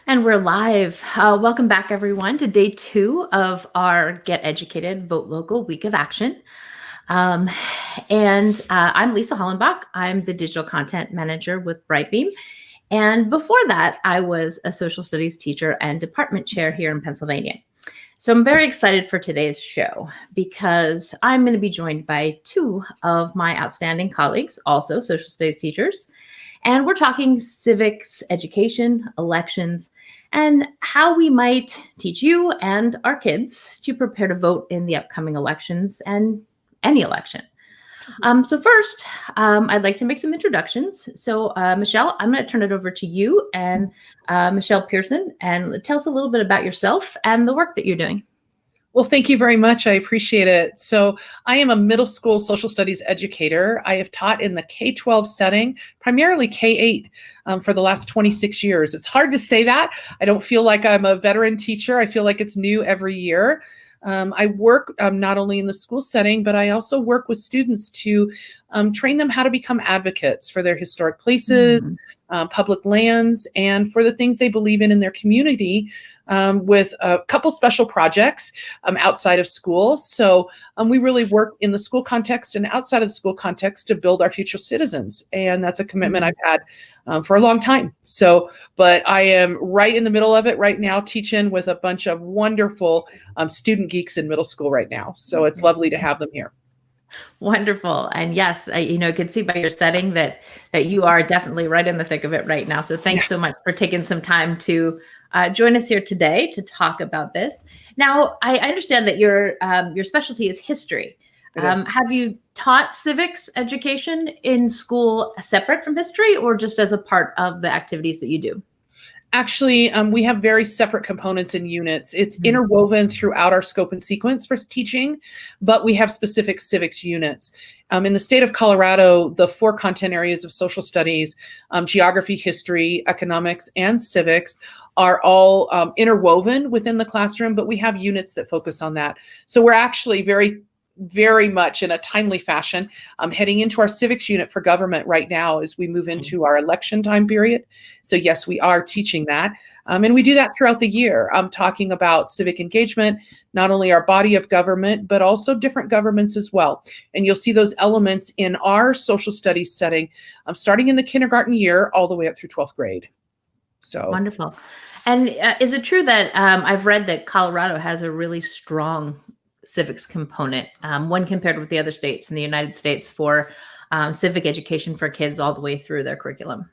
And we're live. Welcome back, everyone, to day 2 of our Get Educated, Vote Local Week of Action. Um, I'm Lisa Hollenbach. I'm the Digital Content Manager with Brightbeam. And before that, I was a social studies teacher and department chair here in Pennsylvania. So I'm very excited for today's show because I'm going to be joined by 2 of my outstanding colleagues, also social studies teachers. And we're talking civics education, elections, and how we might teach you and our kids to prepare to vote in the upcoming elections and any election. So first, I'd like to make some introductions. So Michelle, I'm going to turn it over to you and Michelle Pearson, and tell us a little bit about yourself and the work that you're doing. Well, thank you very much. I appreciate it. So I am a middle school social studies educator. I have taught in the K-12 setting, primarily K-8, for the last 26 years. It's hard to say that. I don't feel like I'm a veteran teacher. I feel like it's new every year. I work not only in the school setting, but I also work with students to train them how to become advocates for their historic places, public lands, and for the things they believe in their community, with a couple special projects outside of school. So we really work in the school context and outside of the school context to build our future citizens. And that's a commitment I've had for a long time. But I am right in the middle of it right now, teaching with a bunch of wonderful student geeks in middle school right now. So it's lovely to have them here. Wonderful. And yes, I could see by your setting that you are definitely right in the thick of it right now. So thanks so much for taking some time to join us here today to talk about this. Now, I understand that your specialty is history. Have you taught civics education in school separate from history, or just as a part of the activities that you do? Actually, we have very separate components and units. It's interwoven throughout our scope and sequence for teaching, but we have specific civics units. In the state of Colorado, the 4 content areas of social studies, geography, history, economics, and civics are all interwoven within the classroom, but we have units that focus on that. So we're actually very much in a timely fashion heading into our civics unit for government right now as we move into our election time period. So yes, we are teaching that. And we do that throughout the year, talking about civic engagement, not only our body of government, but also different governments as well. And you'll see those elements in our social studies setting, starting in the kindergarten year all the way up through 12th grade. So wonderful. And is it true that I've read that Colorado has a really strong civics component when compared with the other states in the United States for civic education for kids all the way through their curriculum?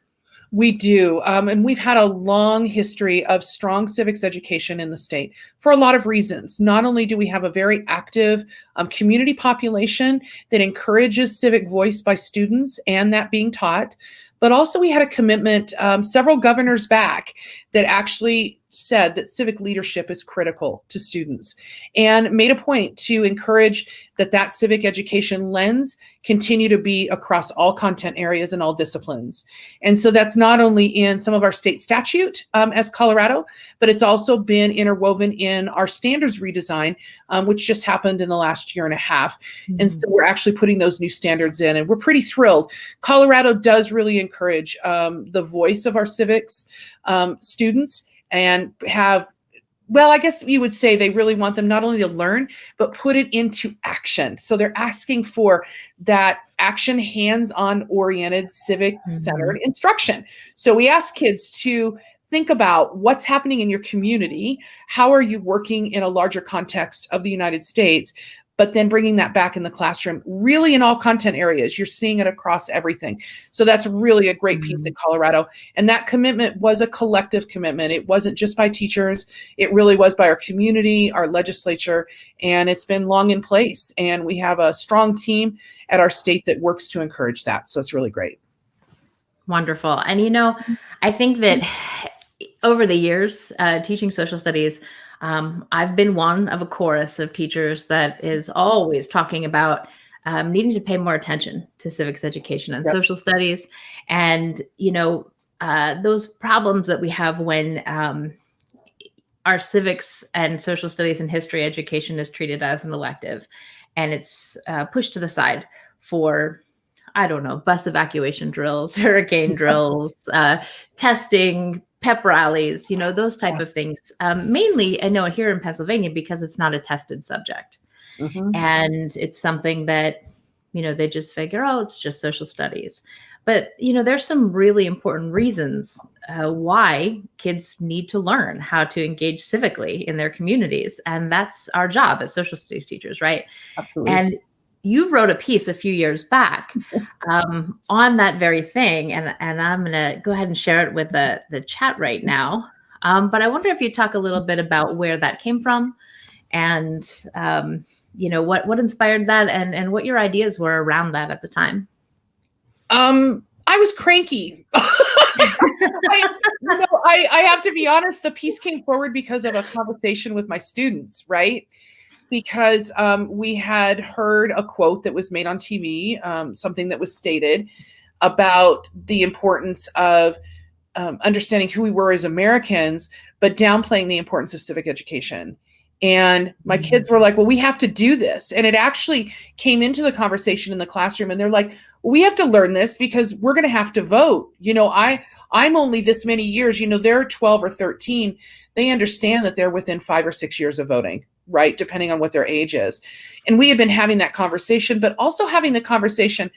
We do. And we've had a long history of strong civics education in the state for a lot of reasons. Not only do we have a very active community population that encourages civic voice by students and that being taught, but also we had a commitment several governors back that actually said that civic leadership is critical to students and made a point to encourage that civic education lens continue to be across all content areas and all disciplines. And so that's not only in some of our state statute as Colorado, but it's also been interwoven in our standards redesign, which just happened in the last year and a half. And so we're actually putting those new standards in, and we're pretty thrilled. Colorado does really encourage the voice of our civics students, and have, well, I guess you would say they really want them not only to learn, but put it into action. So they're asking for that action, hands-on oriented, civic-centered instruction. So we ask kids to think about what's happening in your community. How are you working in a larger context of the United States? But then bringing that back in the classroom, really in all content areas. You're seeing it across everything. So that's really a great piece in Colorado. And that commitment was a collective commitment. It wasn't just by teachers. It really was by our community, our legislature, and it's been long in place. And we have a strong team at our state that works to encourage that. So it's really great. Wonderful. And, I think that over the years, teaching social studies, I've been one of a chorus of teachers that is always talking about needing to pay more attention to civics education and social studies. And, those problems that we have when our civics and social studies and history education is treated as an elective, and it's pushed to the side for, I don't know, bus evacuation drills, hurricane drills, testing, pep rallies, those type of things. Mainly, I know here in Pennsylvania, because it's not a tested subject. Mhm. And it's something that, they just figure, oh, it's just social studies. But, there's some really important reasons why kids need to learn how to engage civically in their communities. And that's our job as social studies teachers, right? Absolutely. And you wrote a piece a few years back on that very thing. And I'm going to go ahead and share it with the chat right now. But I wonder if you talk a little bit about where that came from and, what inspired that and what your ideas were around that at the time. I was cranky. I have to be honest, the piece came forward because of a conversation with my students, right? Because we had heard a quote that was made on TV, something that was stated about the importance of understanding who we were as Americans, but downplaying the importance of civic education. And my kids were like, well, we have to do this. And it actually came into the conversation in the classroom. And they're like, well, we have to learn this because we're going to have to vote. I'm only this many years, they're 12 or 13. They understand that they're within 5 or 6 years of voting, right? Depending on what their age is. And we have been having that conversation, but also having the conversation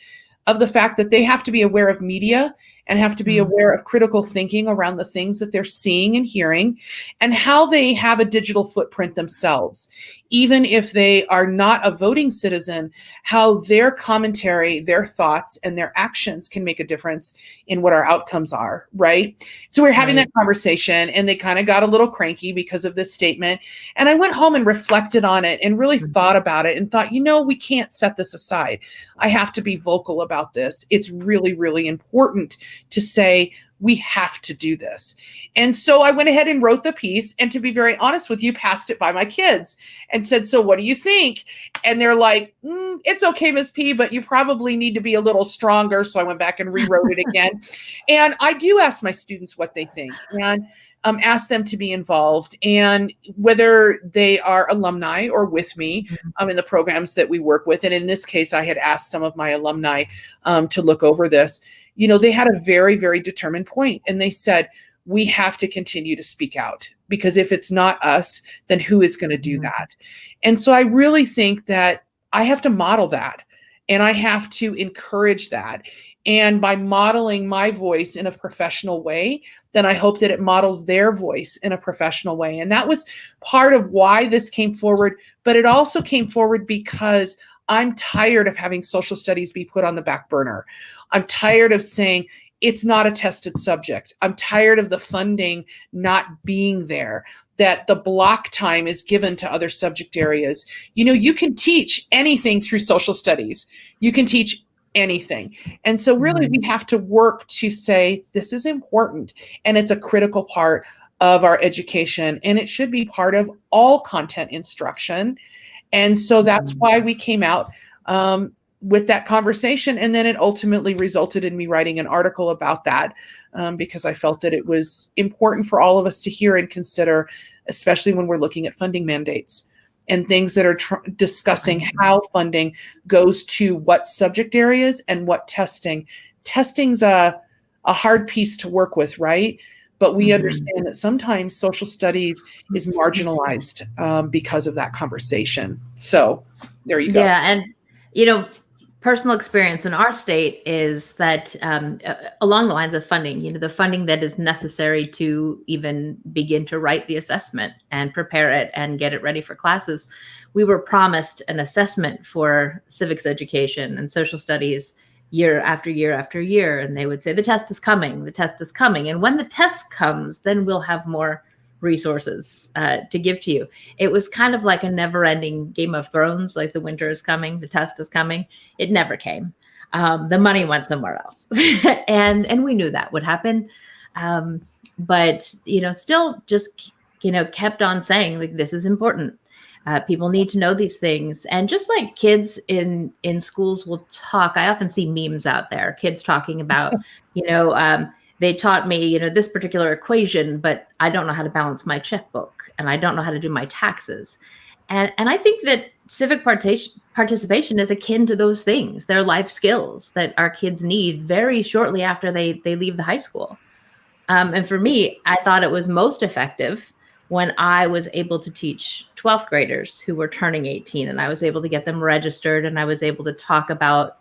of the fact that they have to be aware of media and have to be aware of critical thinking around the things that they're seeing and hearing and how they have a digital footprint themselves. Even if they are not a voting citizen, how their commentary, their thoughts, and their actions can make a difference in what our outcomes are, right? So we're having that conversation and they kind of got a little cranky because of this statement. And I went home and reflected on it and really thought about it and thought, we can't set this aside. I have to be vocal about this. It's really, really important to say we have to do this. And so I went ahead and wrote the piece, and to be very honest with you, passed it by my kids and said, so what do you think? And they're like, it's okay, Ms. P, but you probably need to be a little stronger. So I went back and rewrote it again. And I do ask my students what they think and ask them to be involved, and whether they are alumni or with me in the programs that we work with. And in this case, I had asked some of my alumni to look over this. They had a very, very determined point, and they said, we have to continue to speak out, because if it's not us, then who is going to do that? And so I really think that I have to model that, and I have to encourage that. And by modeling my voice in a professional way, then I hope that it models their voice in a professional way. And that was part of why this came forward. But it also came forward because I'm tired of having social studies be put on the back burner. I'm tired of saying it's not a tested subject. I'm tired of the funding not being there, that the block time is given to other subject areas. You can teach anything through social studies. You can teach anything. And so really we have to work to say this is important, and it's a critical part of our education, and it should be part of all content instruction. And so that's why we came out with that conversation. And then it ultimately resulted in me writing an article about that because I felt that it was important for all of us to hear and consider, especially when we're looking at funding mandates and things that are discussing how funding goes to what subject areas and what testing. Testing's a hard piece to work with, right? But we understand that sometimes social studies is marginalized because of that conversation. So there you go. Yeah. And, personal experience in our state is that along the lines of funding, the funding that is necessary to even begin to write the assessment and prepare it and get it ready for classes, we were promised an assessment for civics education and social studies year after year after year. And they would say, the test is coming, the test is coming. And when the test comes, then we'll have more resources to give to you. It was kind of like a never-ending Game of Thrones, like the winter is coming, the test is coming. It never came. The money went somewhere else. and we knew that would happen. But, still just, kept on saying, like, this is important. People need to know these things. And just like kids in schools will talk, I often see memes out there, kids talking about, they taught me, this particular equation, but I don't know how to balance my checkbook, and I don't know how to do my taxes. And I think that civic participation is akin to those things. They're life skills that our kids need very shortly after they leave the high school. And for me, I thought it was most effective when I was able to teach 12th graders who were turning 18, and I was able to get them registered, and I was able to talk about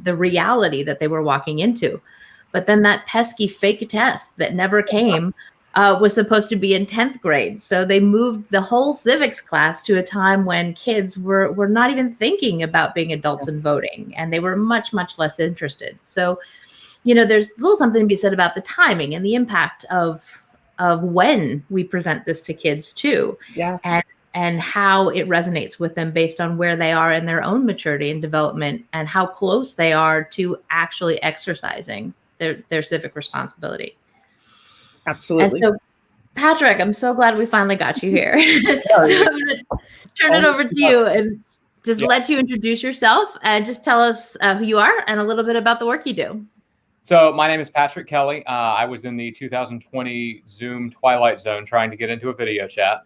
the reality that they were walking into. But then that pesky fake test that never came was supposed to be in 10th grade. So they moved the whole civics class to a time when kids were not even thinking about being adults and voting, and they were much, much less interested. So, there's a little something to be said about the timing and the impact of when we present this to kids too. Yeah. And how it resonates with them based on where they are in their own maturity and development, and how close they are to actually exercising their civic responsibility. Absolutely. And so, Patrick, I'm so glad we finally got you here. So I'm going to turn it over to you and just let you introduce yourself and just tell us who you are and a little bit about the work you do. So my name is Patrick Kelly. I was in the 2020 Zoom Twilight Zone trying to get into a video chat.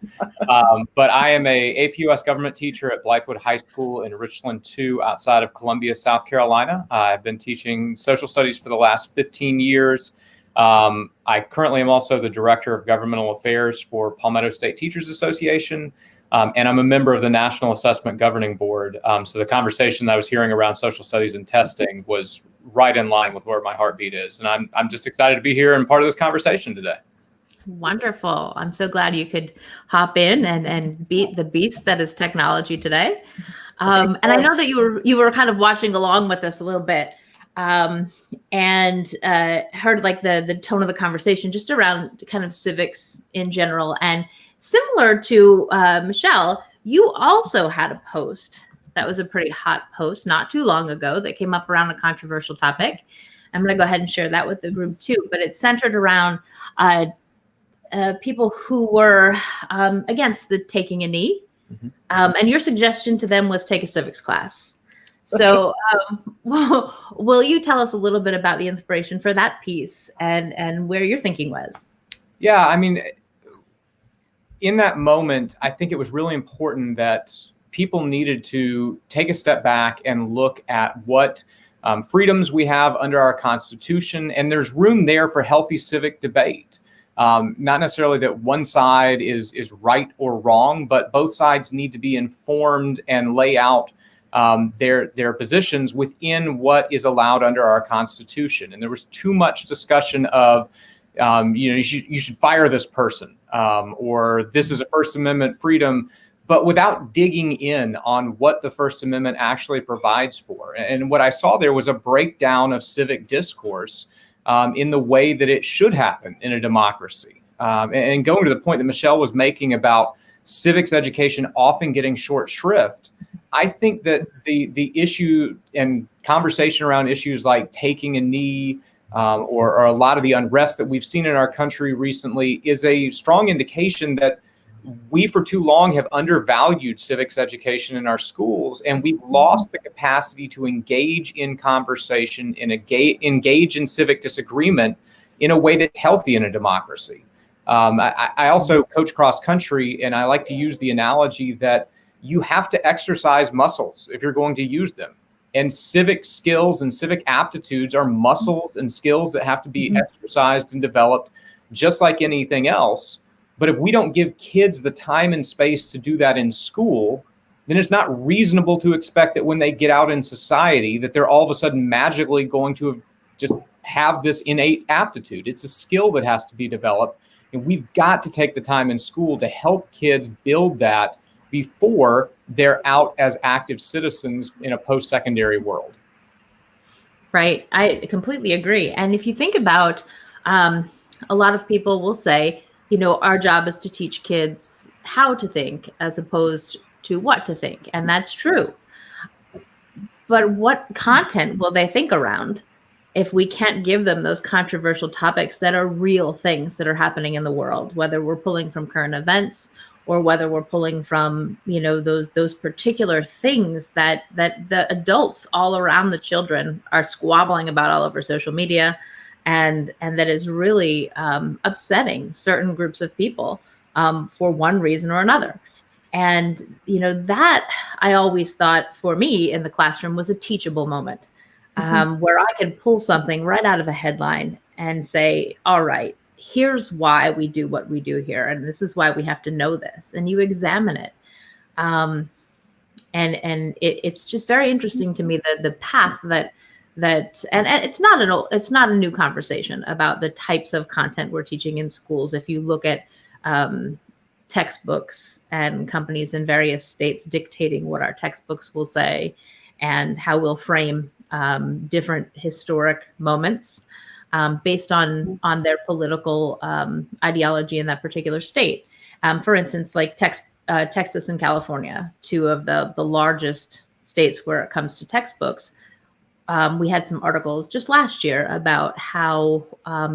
But I am a APUS government teacher at Blythewood High School in Richland 2 outside of Columbia, South Carolina. I've been teaching social studies for the last 15 years. I currently am also the Director of Governmental Affairs for Palmetto State Teachers Association. And I'm a member of the National Assessment Governing Board. So the conversation that I was hearing around social studies and testing was right in line with where my heartbeat is. And I'm just excited to be here and part of this conversation today. Wonderful. I'm so glad you could hop in and beat the beast that is technology today. And I know that you were kind of watching along with us a little bit, and heard like the tone of the conversation just around kind of civics in general. And similar to Michelle, you also had a post that was a pretty hot post not too long ago that came up around a controversial topic. I'm going to go ahead and share that with the group too, but it's centered around people who were against the taking a knee. Mm-hmm. And your suggestion to them was take a civics class. So will you tell us a little bit about the inspiration for that piece and where your thinking was? Yeah, I mean, in that moment, I think it was really important that people needed to take a step back and look at what freedoms we have under our Constitution. And there's room there for healthy civic debate. Not necessarily that one side is right or wrong, but both sides need to be informed and lay out their positions within what is allowed under our Constitution. And there was too much discussion of, you should fire this person, or this is a First Amendment freedom, but without digging in on what the First Amendment actually provides for. And what I saw there was a breakdown of civic discourse in the way that it should happen in a democracy. And going to the point that Michelle was making about civics education often getting short shrift, I think that the issue and conversation around issues like taking a knee, or a lot of the unrest that we've seen in our country recently is a strong indication that we for too long have undervalued civics education in our schools, and we've lost the capacity to engage in conversation and engage in civic disagreement in a way that's healthy in a democracy. I also coach cross country, and I like to use the analogy that you have to exercise muscles if you're going to use them. And civic skills and civic aptitudes are muscles and skills that have to be exercised and developed just like anything else. But if we don't give kids the time and space to do that in school, then it's not reasonable to expect that when they get out in society that they're all of a sudden magically going to just have this innate aptitude. It's a skill that has to be developed. And we've got to take the time in school to help kids build that before they're out as active citizens in a post-secondary world. Right. I completely agree. And if you think about, a lot of people will say, our job is to teach kids how to think as opposed to what to think. And that's true. But what content will they think around if we can't give them those controversial topics that are real things that are happening in the world, whether we're pulling from current events or whether we're pulling from, those particular things that the adults all around the children are squabbling about all over social media, and that is really upsetting certain groups of people for one reason or another. And, that I always thought for me in the classroom was a teachable moment where I could pull something right out of a headline and say, all right, here's why we do what we do here, and this is why we have to know this, and you examine it. And it's just very interesting to me the path that and it's not a new conversation about the types of content we're teaching in schools. If you look at textbooks and companies in various states dictating what our textbooks will say and how we'll frame different historic moments based on their political ideology in that particular state. For instance, like Texas and California, two of the largest states where it comes to textbooks. We had some articles just last year about how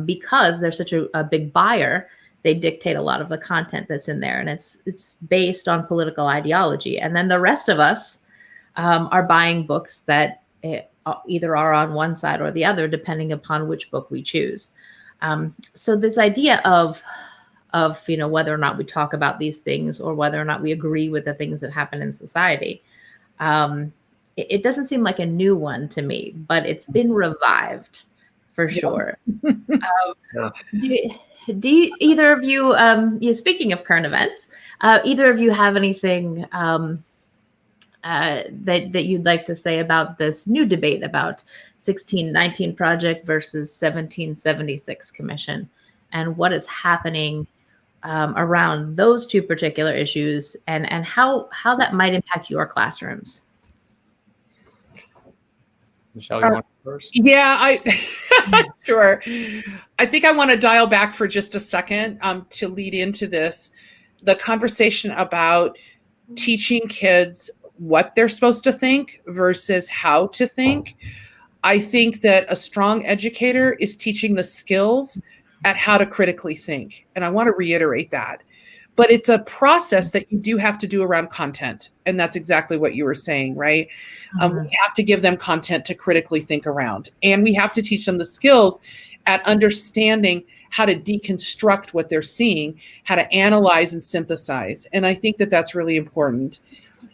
because they're such a big buyer, they dictate a lot of the content that's in there, and it's based on political ideology. And then the rest of us are buying books that either are on one side or the other, depending upon which book we choose. So this idea of whether or not we talk about these things or whether or not we agree with the things that happen in society, it doesn't seem like a new one to me, but it's been revived for sure. Yeah. Do you, either of you, speaking of current events, either of you have anything that you'd like to say about this new debate about 1619 Project versus 1776 Commission, and what is happening around those two particular issues, and how that might impact your classrooms? Michelle, you want first? Yeah, sure. I think I want to dial back for just a second to lead into this, the conversation about teaching kids what they're supposed to think versus how to think. I think that a strong educator is teaching the skills at how to critically think. And I want to reiterate that. But it's a process that you do have to do around content. And that's exactly what you were saying, right? We have to give them content to critically think around. And we have to teach them the skills at understanding how to deconstruct what they're seeing, how to analyze and synthesize. And I think that that's really important.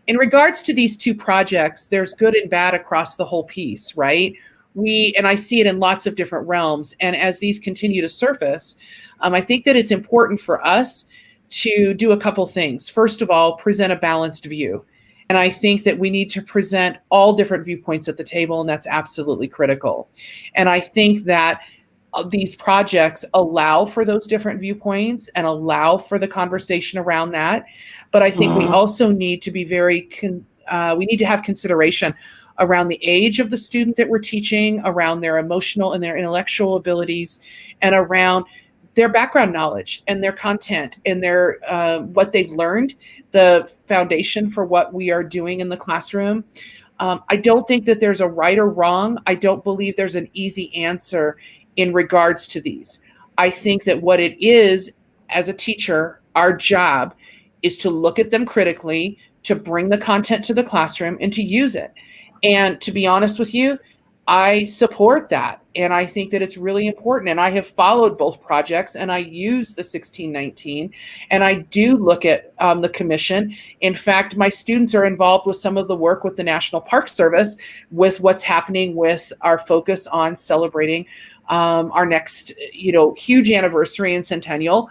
In regards to these two projects, there's good and bad across the whole piece, right? And I see it in lots of different realms. And as these continue to surface, I think that it's important for us to do a couple things. First of all, present a balanced view. And I think that we need to present all different viewpoints at the table, and that's absolutely critical. And I think that these projects allow for those different viewpoints and allow for the conversation around that. But I think we also need to be we need to have consideration around the age of the student that we're teaching, around their emotional and their intellectual abilities, and around their background knowledge and their content and their what they've learned, the foundation for what we are doing in the classroom. I don't think that there's a right or wrong. I don't believe there's an easy answer in regards to these. I think that what it is, as a teacher, our job is to look at them critically, to bring the content to the classroom and to use it. And to be honest with you, I support that. And I think that it's really important. And I have followed both projects, and I use the 1619, and I do look at the commission. In fact, my students are involved with some of the work with the National Park Service with what's happening with our focus on celebrating our next, huge anniversary and centennial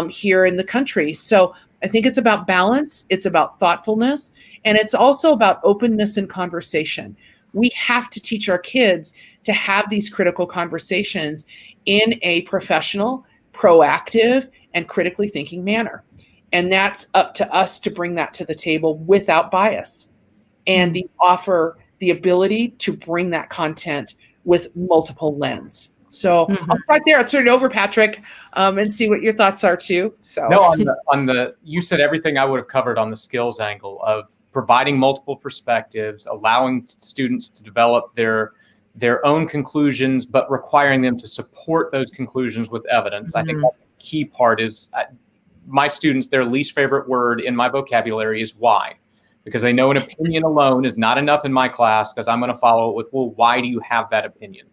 here in the country. So I think it's about balance, it's about thoughtfulness, and it's also about openness and conversation. We have to teach our kids to have these critical conversations in a professional, proactive, and critically thinking manner. And that's up to us to bring that to the table without bias. And these offer the ability to bring that content with multiple lens. So I'll start there. I'll turn it over, Patrick, and see what your thoughts are too. So no, on the you said everything I would have covered on the skills angle of providing multiple perspectives, allowing students to develop their own conclusions, but requiring them to support those conclusions with evidence. I think that's the key part is my students, their least favorite word in my vocabulary is why, because they know an opinion alone is not enough in my class, because I'm going to follow it with, well, why do you have that opinion?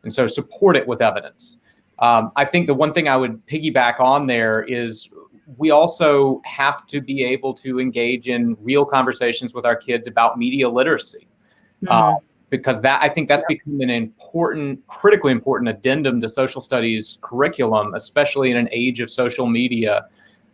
And so support it with evidence. I think the one thing I would piggyback on there is we also have to be able to engage in real conversations with our kids about media literacy. because I think that's become an critically important addendum to social studies curriculum, especially in an age of social media,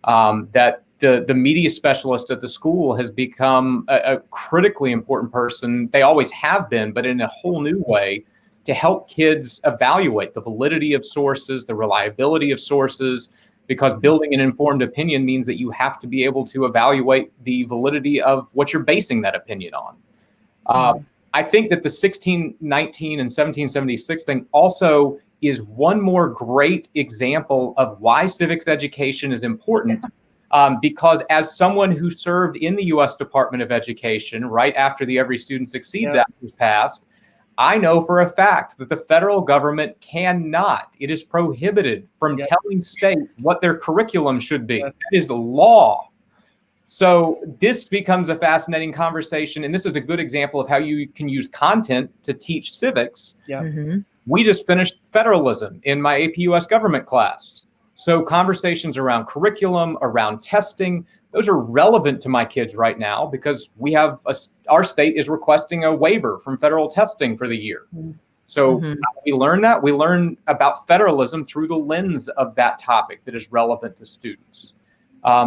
that the media specialist at the school has become a critically important person. They always have been, but in a whole new way, to help kids evaluate the validity of sources, the reliability of sources, because building an informed opinion means that you have to be able to evaluate the validity of what you're basing that opinion on. I think that the 1619 and 1776 thing also is one more great example of why civics education is important. Because as someone who served in the U.S. Department of Education right after the Every Student Succeeds Act was passed, I know for a fact that the federal government cannot, it is prohibited from telling states what their curriculum should be. That is law. So this becomes a fascinating conversation, and this is a good example of how you can use content to teach civics. We just finished federalism in my AP US government class. So conversations around curriculum, around testing, those are relevant to my kids right now because we have our state is requesting a waiver from federal testing for the year. So we learn that. We learn about federalism through the lens of that topic that is relevant to students.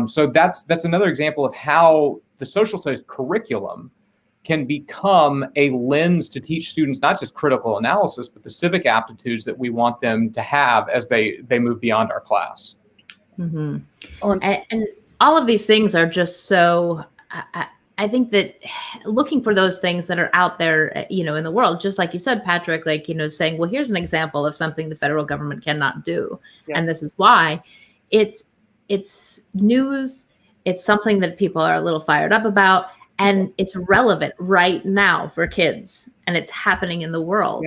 So that's another example of how the social studies curriculum can become a lens to teach students not just critical analysis, but the civic aptitudes that we want them to have as they move beyond our class. And all of these things are just so, I think that looking for those things that are out there, in the world, just like you said, Patrick, saying, well, here's an example of something the federal government cannot do. And this is why. It's news. It's something that people are a little fired up about. And it's relevant right now for kids, and it's happening in the world.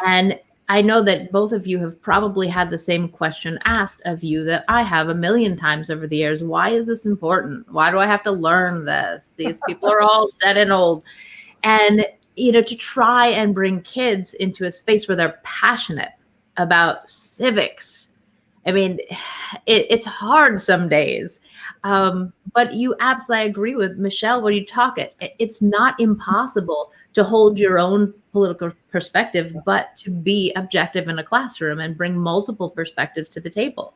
And I know that both of you have probably had the same question asked of you that I have a million times over the years. Why is this important? Why do I have to learn this? These people are all dead and old. And, to try and bring kids into a space where they're passionate about civics. I mean, it's hard some days. But you absolutely agree with Michelle when you talk it. It's not impossible to hold your own political perspective, but to be objective in a classroom and bring multiple perspectives to the table.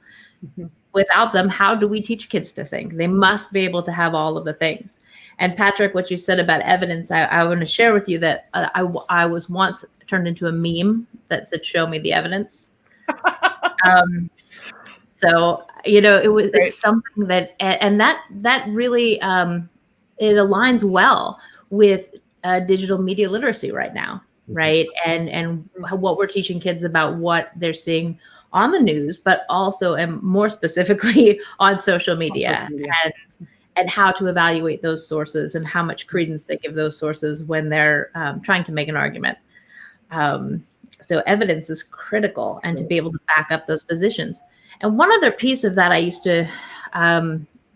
Without them, how do we teach kids to think? They must be able to have all of the things. And Patrick, what you said about evidence, I want to share with you that I was once turned into a meme that said, "Show me the evidence." So, it's something that, and that really, it aligns well with digital media literacy right now, right? And what we're teaching kids about what they're seeing on the news, but also, and more specifically, on social media. And how to evaluate those sources and how much credence they give those sources when they're trying to make an argument. So evidence is critical, and to be able to back up those positions. And one other piece of that I used to,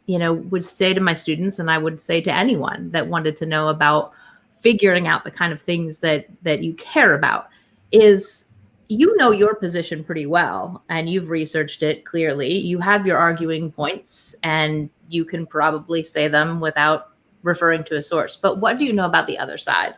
would say to my students, and I would say to anyone that wanted to know about figuring out the kind of things that you care about, is your position pretty well, and you've researched it clearly. You have your arguing points, and you can probably say them without referring to a source. But what do you know about the other side?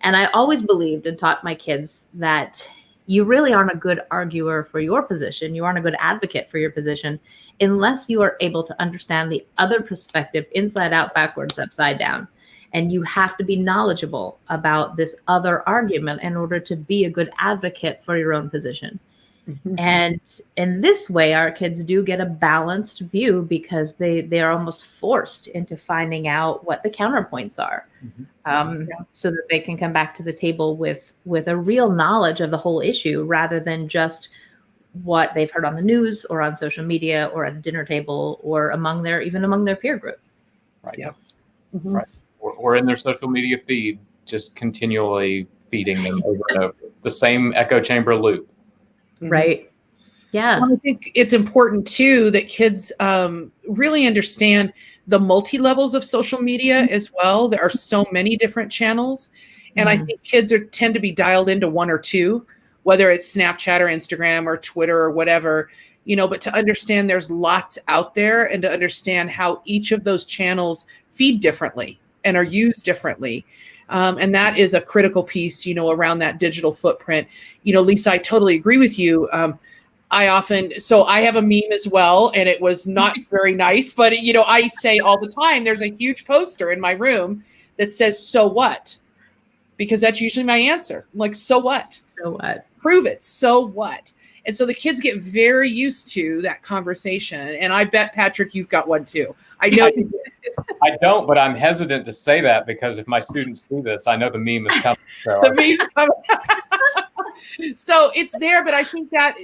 And I always believed and taught my kids that you really aren't a good arguer for your position. You aren't a good advocate for your position unless you are able to understand the other perspective inside out, backwards, upside down. And you have to be knowledgeable about this other argument in order to be a good advocate for your own position. And in this way, our kids do get a balanced view because they are almost forced into finding out what the counterpoints are, so that they can come back to the table with a real knowledge of the whole issue rather than just what they've heard on the news or on social media or at a dinner table or among their peer group. Right. Right. Or in their social media feed, just continually feeding them over and over. The same echo chamber loop. Right. Yeah. Well, I think it's important too that kids really understand the multi-levels of social media as well. There are so many different channels. And I think kids tend to be dialed into one or two, whether it's Snapchat or Instagram or Twitter or whatever, but to understand there's lots out there and to understand how each of those channels feed differently and are used differently. And that is a critical piece, around that digital footprint. Lisa, I totally agree with you. I have a meme as well, and it was not very nice, but I say all the time, there's a huge poster in my room that says, "So what?" Because that's usually my answer. I'm like, so what? So what? Prove it. So what? And so the kids get very used to that conversation. And I bet, Patrick, you've got one too. I know you do. I don't, but I'm hesitant to say that because if my students see this, I know the meme is coming. So The meme's coming. So it's there, but I think that,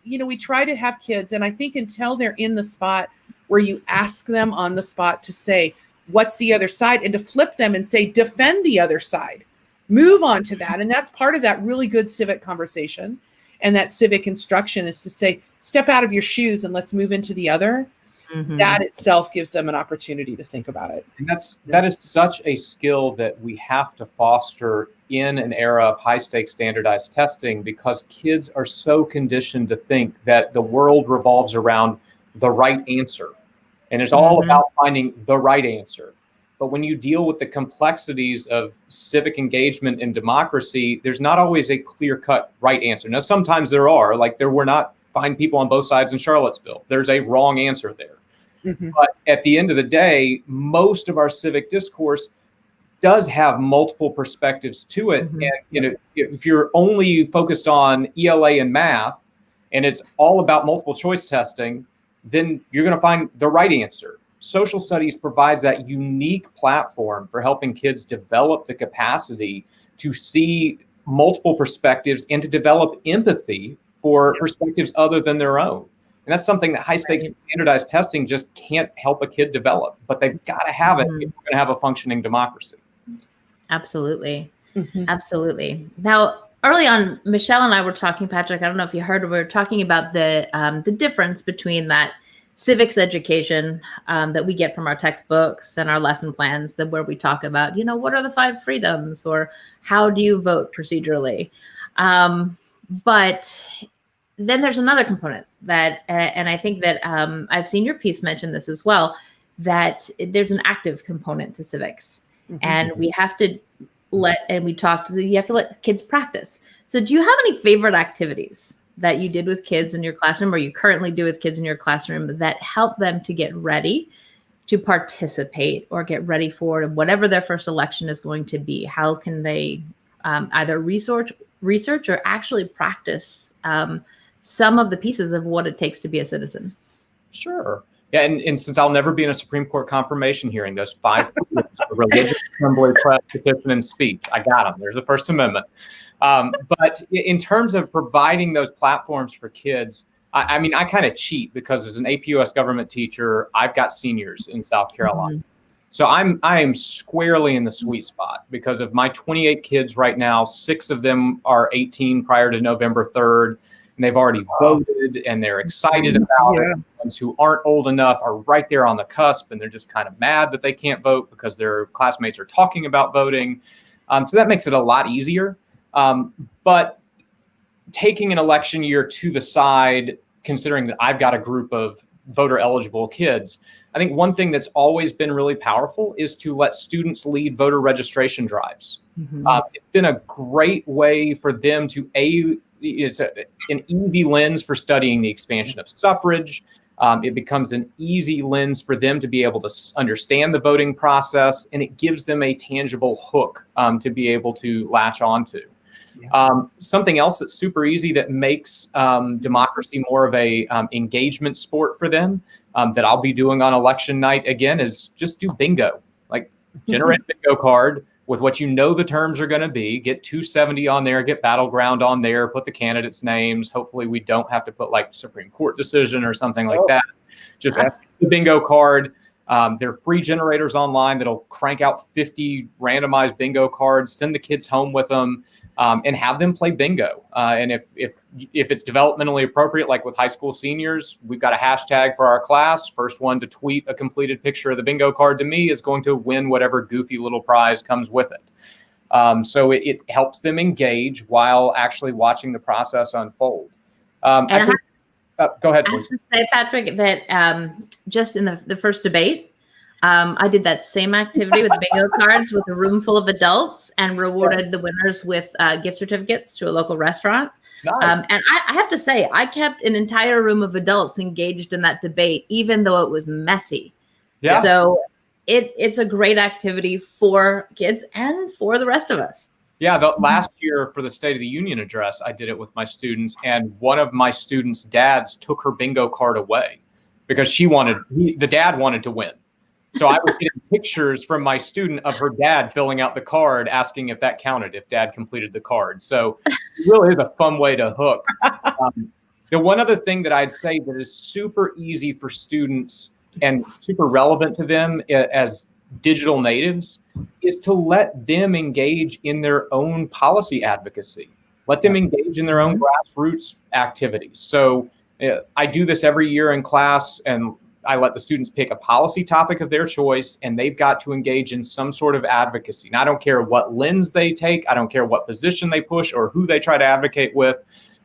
we try to have kids, and I think until they're in the spot where you ask them on the spot to say, what's the other side, and to flip them and say, defend the other side, move on to that. And that's part of that really good civic conversation. And that civic instruction is to say, step out of your shoes and let's move into the other. Mm-hmm. That itself gives them an opportunity to think about it. And that is such a skill that we have to foster in an era of high stakes standardized testing, because kids are so conditioned to think that the world revolves around the right answer. And it's all about finding the right answer. But when you deal with the complexities of civic engagement and democracy, there's not always a clear-cut right answer. Now, sometimes there are, like there were not fine people on both sides in Charlottesville. There's a wrong answer there. Mm-hmm. But at the end of the day, most of our civic discourse does have multiple perspectives to it. Mm-hmm. And if you're only focused on ELA and math, and it's all about multiple choice testing, then you're going to find the right answer. Social studies provides that unique platform for helping kids develop the capacity to see multiple perspectives and to develop empathy for perspectives other than their own. And that's something that high stakes standardized testing just can't help a kid develop, but they've got to have it if we're going to have a functioning democracy. Absolutely. Mm-hmm. Absolutely. Now, early on, Michelle and I were talking, Patrick, I don't know if you heard, we were talking about the difference between that civics education that we get from our textbooks and our lesson plans, where we talk about, what are the 5 freedoms, or how do you vote procedurally? But then there's another component that, and I think that I've seen your piece mention this as well, that there's an active component to civics. Mm-hmm. And we have to you have to let kids practice. So do you have any favorite activities that you did with kids in your classroom, or you currently do with kids in your classroom, that help them to get ready to participate or get ready for whatever their first election is going to be? How can they either research or actually practice some of the pieces of what it takes to be a citizen? Sure. Yeah, and since I'll never be in a Supreme Court confirmation hearing, those 5 religious, assembly, press, petition, and speech, I got them. There's the First Amendment. But in terms of providing those platforms for kids, I mean, I kind of cheat because as an AP US government teacher, I've got seniors in South Carolina. Mm-hmm. So I am squarely in the sweet spot because of my 28 kids right now. 6 of them are 18 prior to November 3rd, and they've already voted and they're excited about it. Ones who aren't old enough are right there on the cusp, and they're just kind of mad that they can't vote because their classmates are talking about voting. So that makes it a lot easier. But taking an election year to the side, considering that I've got a group of voter eligible kids, I think one thing that's always been really powerful is to let students lead voter registration drives. Mm-hmm. It's been a great way for them to it's an easy lens for studying the expansion of suffrage. It becomes an easy lens for them to be able to understand the voting process, and it gives them a tangible hook to be able to latch onto. Yeah. Something else that's super easy that makes democracy more of a engagement sport for them that I'll be doing on election night again is just do bingo. Like generate a bingo card with what the terms are going to be, get 270 on there, get battleground on there, put the candidates' names. Hopefully we don't have to put like Supreme Court decision or something like that. Just have the bingo card. There are free generators online that'll crank out 50 randomized bingo cards, send the kids home with them, and have them play bingo. And if it's developmentally appropriate, like with high school seniors, we've got a hashtag for our class. First one to tweet a completed picture of the bingo card to me is going to win whatever goofy little prize comes with it. So it helps them engage while actually watching the process unfold. Go ahead. I have to say, Patrick, that just in the first debate, I did that same activity with bingo cards with a room full of adults and rewarded the winners with gift certificates to a local restaurant. Nice. And I have to say, I kept an entire room of adults engaged in that debate, even though it was messy. Yeah. So it's a great activity for kids and for the rest of us. Yeah, the last year for the State of the Union address, I did it with my students, and one of my students' dads took her bingo card away because the dad wanted to win. So I was getting pictures from my student of her dad filling out the card, asking if that counted, if dad completed the card. So it really is a fun way to hook. The one other thing that I'd say that is super easy for students and super relevant to them as digital natives is to let them engage in their own policy advocacy. Let them engage in their own grassroots activities. So I do this every year in class, and I let the students pick a policy topic of their choice, and they've got to engage in some sort of advocacy. And I don't care what lens they take. I don't care what position they push or who they try to advocate with.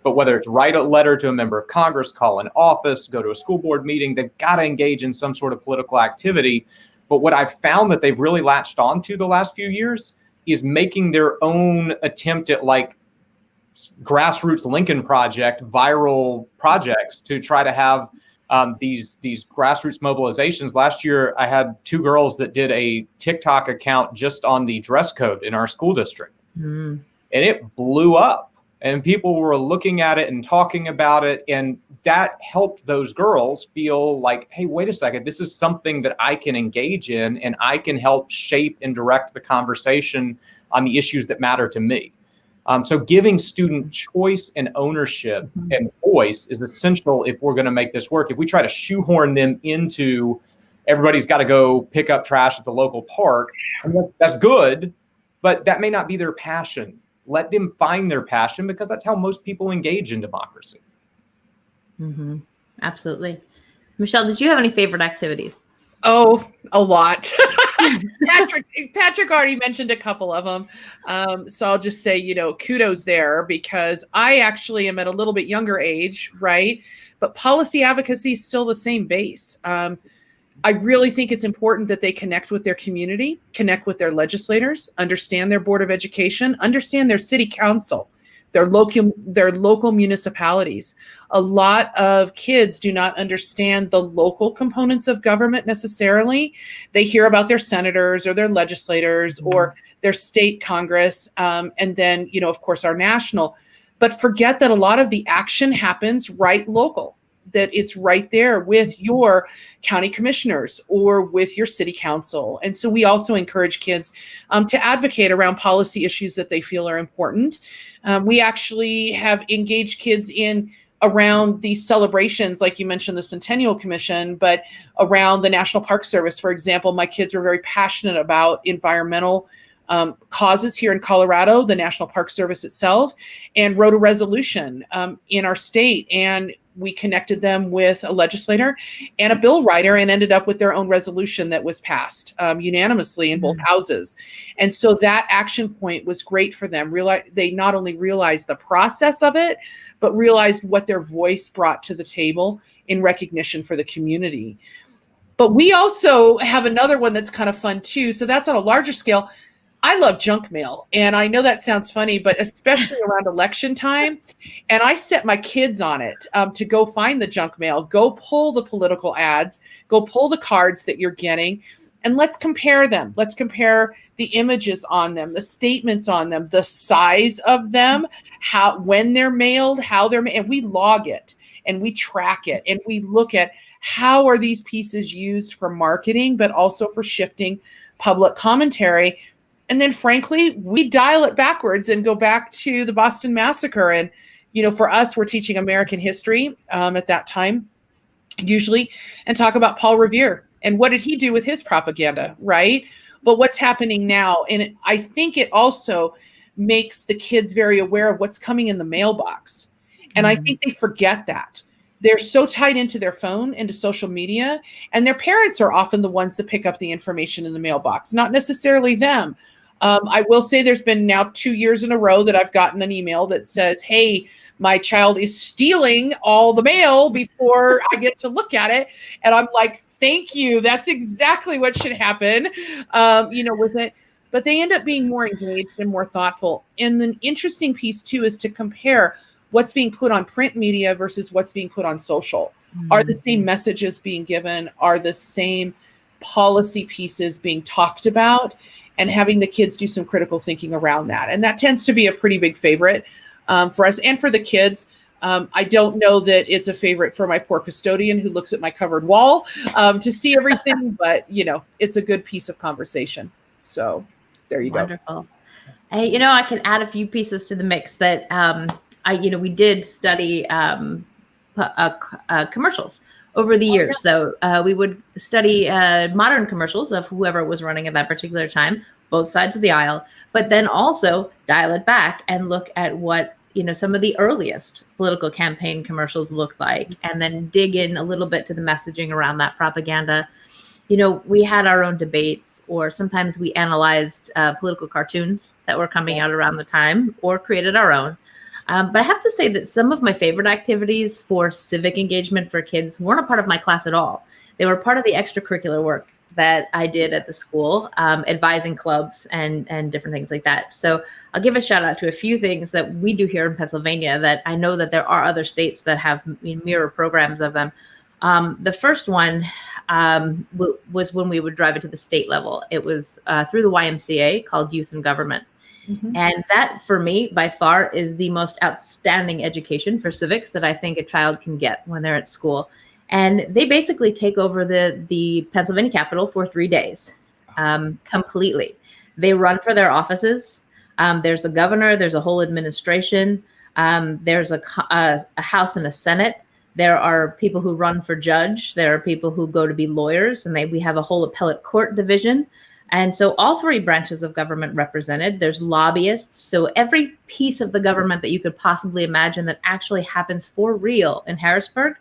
But whether it's write a letter to a member of Congress, call an office, go to a school board meeting, they've got to engage in some sort of political activity. But what I've found that they've really latched onto the last few years is making their own attempt at like grassroots Lincoln Project, viral projects to try to have these grassroots mobilizations. Last year, I had 2 girls that did a TikTok account just on the dress code in our school district. And it blew up. And people were looking at it and talking about it. And that helped those girls feel like, hey, wait a second, this is something that I can engage in, and I can help shape and direct the conversation on the issues that matter to me. So giving student choice and ownership and voice is essential if we're going to make this work. If we try to shoehorn them into everybody's got to go pick up trash at the local park, that's good, but that may not be their passion. Let them find their passion, because that's how most people engage in democracy. Absolutely. Michelle, did you have any favorite activities? Oh, a lot. Patrick already mentioned a couple of them. So I'll just say, kudos there, because I actually am at a little bit younger age, right? But policy advocacy is still the same base. I really think it's important that they connect with their community, connect with their legislators, understand their Board of Education, understand their city council, their local municipalities. A lot of kids do not understand the local components of government necessarily. They hear about their senators or their legislators or their state Congress, and then, of course, our national. But forget that a lot of the action happens right local, that it's right there with your county commissioners or with your city council. And so we also encourage kids to advocate around policy issues that they feel are important. We actually have engaged kids in around these celebrations, like you mentioned, the Centennial Commission, but around the National Park Service, for example. My kids were very passionate about environmental causes here in Colorado, the National Park Service itself, and wrote a resolution in our state. And we connected them with a legislator and a bill writer and ended up with their own resolution that was passed unanimously in both houses. And so that action point was great for them. They not only realized the process of it, but realized what their voice brought to the table in recognition for the community. But we also have another one that's kind of fun too. So that's on a larger scale. I love junk mail. And I know that sounds funny, but especially around election time. And I set my kids on it to go find the junk mail, go pull the political ads, go pull the cards that you're getting, and let's compare them. Let's compare the images on them, the statements on them, the size of them, when they're mailed, and we log it and we track it and we look at how are these pieces used for marketing, but also for shifting public commentary. And then, frankly, we dial it backwards and go back to the Boston Massacre. And, for us, we're teaching American history at that time, usually, and talk about Paul Revere and what did he do with his propaganda, right? But what's happening now, and I think it also makes the kids very aware of what's coming in the mailbox. And I think they forget that. They're so tied into their phone, into social media, and their parents are often the ones that pick up the information in the mailbox, not necessarily them. I will say there's been now 2 years in a row that I've gotten an email that says, hey, my child is stealing all the mail before I get to look at it. And I'm like, thank you. That's exactly what should happen, with it. But they end up being more engaged and more thoughtful. And the interesting piece, too, is to compare what's being put on print media versus what's being put on social. Are the same messages being given? Are the same policy pieces being talked about? And having the kids do some critical thinking around that. And that tends to be a pretty big favorite for us and for the kids. I don't know that it's a favorite for my poor custodian who looks at my covered wall to see everything, but, it's a good piece of conversation. So there you go. Wonderful. Hey, I can add a few pieces to the mix that we did study commercials over the years. So we would study modern commercials of whoever was running at that particular time, both sides of the aisle, but then also dial it back and look at what some of the earliest political campaign commercials looked like, and then dig in a little bit to the messaging around that propaganda. We had our own debates, or sometimes we analyzed political cartoons that were coming out around the time, or created our own. But I have to say that some of my favorite activities for civic engagement for kids weren't a part of my class at all. They were part of the extracurricular work that I did at the school, advising clubs and different things like that. So I'll give a shout out to a few things that we do here in Pennsylvania that I know that there are other states that have mirror programs of them. The first one was when we would drive it to the state level. It was through the YMCA, called Youth in Government. Mm-hmm. And that, for me, by far, is the most outstanding education for civics that I think a child can get when they're at school. And they basically take over the Pennsylvania Capitol for 3 days, completely. They run for their offices. There's a governor. There's a whole administration. There's a House and a Senate. There are people who run for judge. There are people who go to be lawyers, and we have a whole appellate court division. And so all three branches of government represented. There's lobbyists. So every piece of the government that you could possibly imagine that actually happens for real in Harrisburg,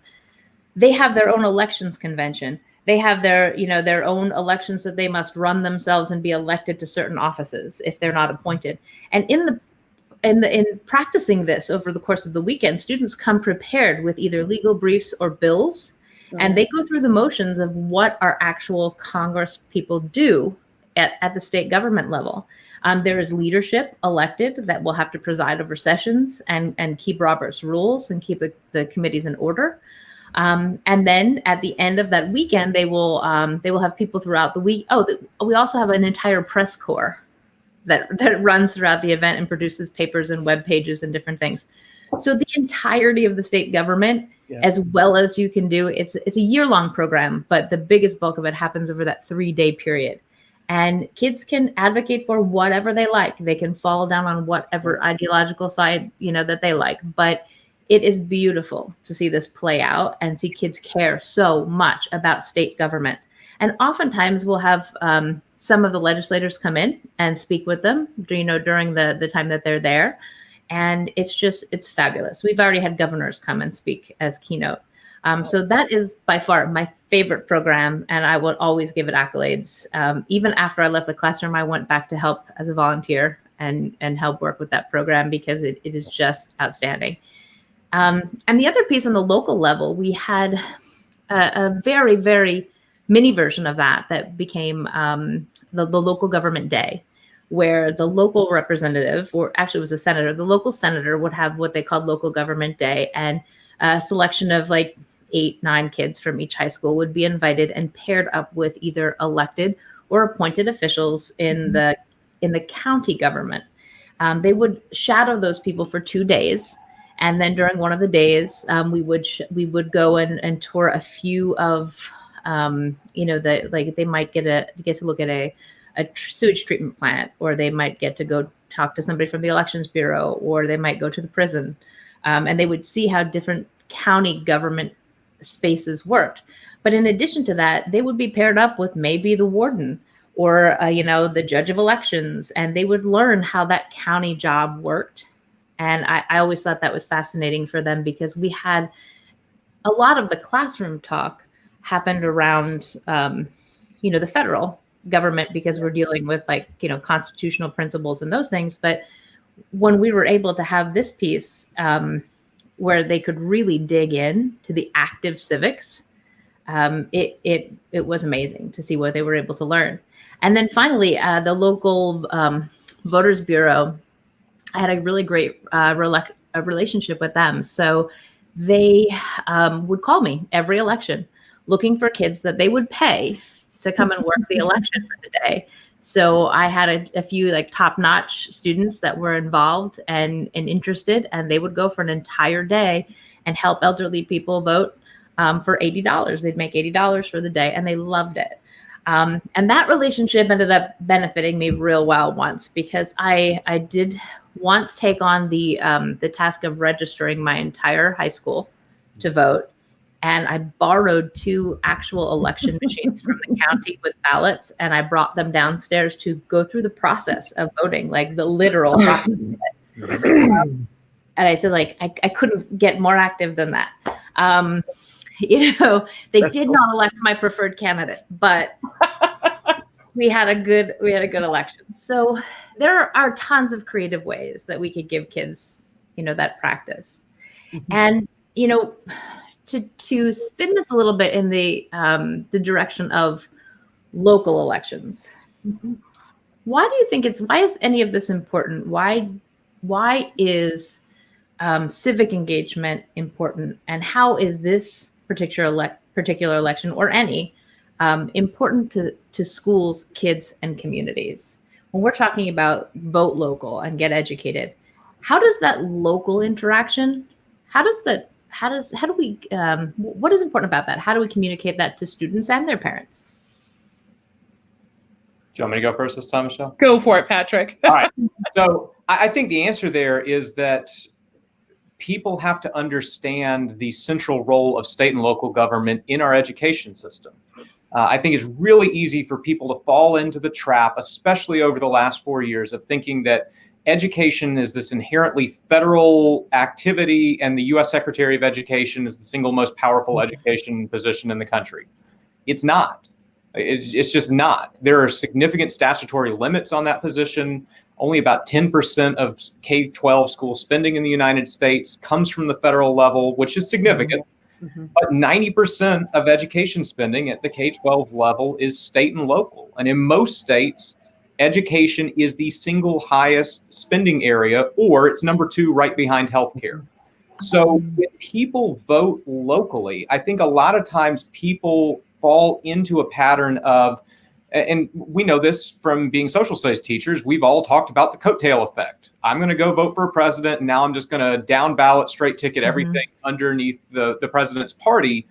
they have their own elections convention. They have their own elections that they must run themselves and be elected to certain offices if they're not appointed. And in practicing this over the course of the weekend, students come prepared with either legal briefs or bills, and they go through the motions of what our actual Congress people do at the state government level. There is leadership elected that will have to preside over sessions and keep Robert's rules and keep the committees in order. And then at the end of that weekend, they will have people throughout the week. We also have an entire press corps that runs throughout the event and produces papers and web pages and different things. So the entirety of the state government, as well as you can do, it's a year-long program, but the biggest bulk of it happens over that 3-day period. And kids can advocate for whatever they like. They can fall down on whatever ideological side, that they like. But it is beautiful to see this play out and see kids care so much about state government. And oftentimes we'll have some of the legislators come in and speak with them, during the time that they're there. And it's fabulous. We've already had governors come and speak as keynote. So that is by far my favorite program, and I would always give it accolades. Even after I left the classroom, I went back to help as a volunteer and help work with that program because it is just outstanding. And the other piece on the local level, we had a very, very mini version of that became the local government day, where the local representative, or actually it was a senator, the local senator would have what they called local government day, and a selection of 8-9 kids from each high school would be invited and paired up with either elected or appointed officials in the county government. They would shadow those people for 2 days. And then during one of the days, we would go and tour a few of, they might get to look at a sewage treatment plant, or they might get to go talk to somebody from the Elections Bureau, or they might go to the prison. And they would see how different county government spaces worked. But in addition to that, they would be paired up with maybe the warden or, the judge of elections, and they would learn how that county job worked. And I always thought that was fascinating for them, because we had a lot of the classroom talk happened around, the federal government because we're dealing with constitutional principles and those things. But when we were able to have this piece where they could really dig in to the active civics, it was amazing to see what they were able to learn. And then finally, the local Voters Bureau, I had a really great relationship with them. So they would call me every election looking for kids that they would pay to come and work the election for the day. So I had a few top-notch students that were involved and interested, and they would go for an entire day and help elderly people vote for $80. They'd make $80 for the day, and they loved it. And that relationship ended up benefiting me real well once, because I did once take on the task of registering my entire high school to vote. And I borrowed 2 actual election machines from the county with ballots, and I brought them downstairs to go through the process of voting, like the literal process of it. And I said, I couldn't get more active than that. They did not elect my preferred candidate, but we had a good election. So there are tons of creative ways that we could give kids, that practice. Mm-hmm. And, to spin this a little bit in the direction of local elections. Mm-hmm. Why is any of this important? Why is civic engagement important, and how is this particular election, or any, important to schools, kids, and communities? When we're talking about vote local and get educated, how does that local interaction, what is important about that? How do we communicate that to students and their parents? Do you want me to go first this time, Michelle? Go for it, Patrick. All right. So I think the answer there is that people have to understand the central role of state and local government in our education system. I think it's really easy for people to fall into the trap, especially over the last 4 years, of thinking that education is this inherently federal activity and the U.S. Secretary of Education is the single most powerful education position in the country. It's not. It's just not. There are significant statutory limits on that position. Only about 10% of K-12 school spending in the United States comes from the federal level, which is significant. Mm-hmm. But 90% of education spending at the K-12 level is state and local. And in most states, education is the single highest spending area, or it's number 2 right behind healthcare. So when people vote locally, I think a lot of times people fall into a pattern of, and we know this from being social studies teachers, we've all talked about the coattail effect. I'm going to go vote for a president, and now I'm just going to down ballot, straight ticket everything underneath the president's party.